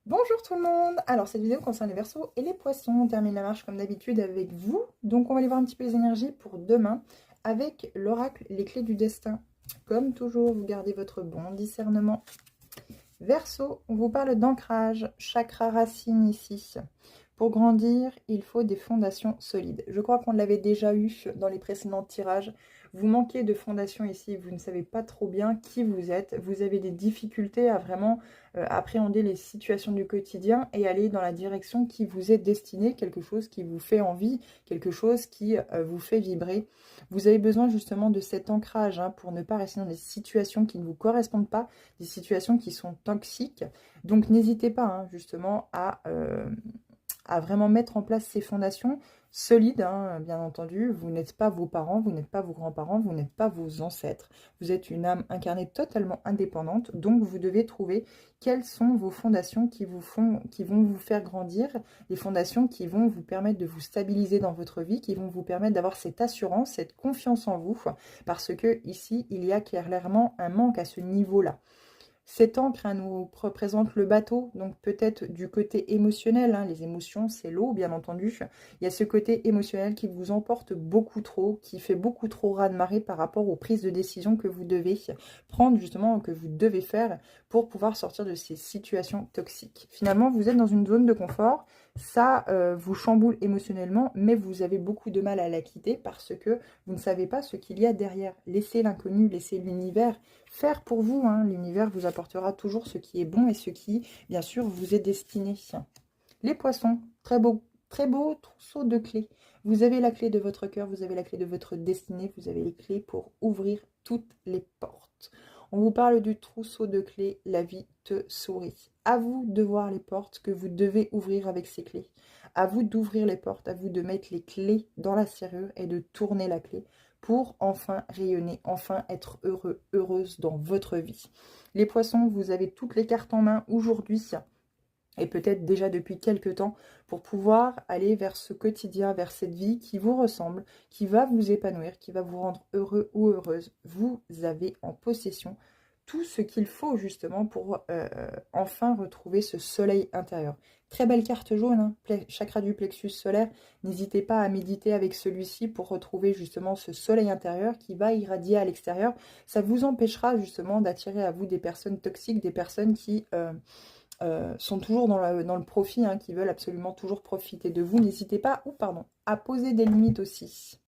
Bonjour tout le monde! Alors cette vidéo concerne les Verseaux et les Poissons. On termine la marche comme d'habitude avec vous. Donc on va aller voir un petit peu les énergies pour demain avec l'oracle, les clés du destin. Comme toujours, vous gardez votre bon discernement. Verseau, on vous parle d'ancrage, chakra racine ici. Pour grandir, il faut des fondations solides. Je crois qu'on l'avait déjà eu dans les précédents tirages. Vous manquez de fondations ici, vous ne savez pas trop bien qui vous êtes. Vous avez des difficultés à vraiment appréhender les situations du quotidien et aller dans la direction qui vous est destinée, quelque chose qui vous fait envie, quelque chose qui vous fait vibrer. Vous avez besoin justement de cet ancrage pour ne pas rester dans des situations qui ne vous correspondent pas, des situations qui sont toxiques. Donc n'hésitez pas justement à vraiment mettre en place ces fondations solides, bien entendu. Vous n'êtes pas vos parents, vous n'êtes pas vos grands-parents, vous n'êtes pas vos ancêtres. Vous êtes une âme incarnée totalement indépendante, donc vous devez trouver quelles sont vos fondations qui vont vous faire grandir, les fondations qui vont vous permettre de vous stabiliser dans votre vie, qui vont vous permettre d'avoir cette assurance, cette confiance en vous, parce que ici, il y a clairement un manque à ce niveau-là. Cette encre nous représente le bateau, donc peut-être du côté émotionnel, les émotions c'est l'eau bien entendu, il y a ce côté émotionnel qui vous emporte beaucoup trop, qui fait beaucoup trop raz-de-marée par rapport aux prises de décision que vous devez prendre justement, que vous devez faire pour pouvoir sortir de ces situations toxiques. Finalement vous êtes dans une zone de confort, ça vous chamboule émotionnellement, mais vous avez beaucoup de mal à la quitter parce que vous ne savez pas ce qu'il y a derrière. Laissez l'inconnu, laissez l'univers faire pour vous. L'univers vous apportera toujours ce qui est bon et ce qui, bien sûr, vous est destiné. Les poissons, très beau trousseau de clés. Vous avez la clé de votre cœur, vous avez la clé de votre destinée, vous avez les clés pour ouvrir toutes les portes. On vous parle du trousseau de clés, la vie te sourit. À vous de voir les portes que vous devez ouvrir avec ces clés. À vous d'ouvrir les portes, à vous de mettre les clés dans la serrure et de tourner la clé pour enfin rayonner, enfin être heureux, heureuse dans votre vie. Les poissons, vous avez toutes les cartes en main aujourd'hui et peut-être déjà depuis quelques temps, pour pouvoir aller vers ce quotidien, vers cette vie qui vous ressemble, qui va vous épanouir, qui va vous rendre heureux ou heureuse. Vous avez en possession tout ce qu'il faut justement pour enfin retrouver ce soleil intérieur. Très belle carte jaune, chakra du plexus solaire. N'hésitez pas à méditer avec celui-ci pour retrouver justement ce soleil intérieur qui va irradier à l'extérieur. Ça vous empêchera justement d'attirer à vous des personnes toxiques, des personnes qui sont toujours dans le profit, qui veulent absolument toujours profiter de vous. N'hésitez pas, à poser des limites aussi.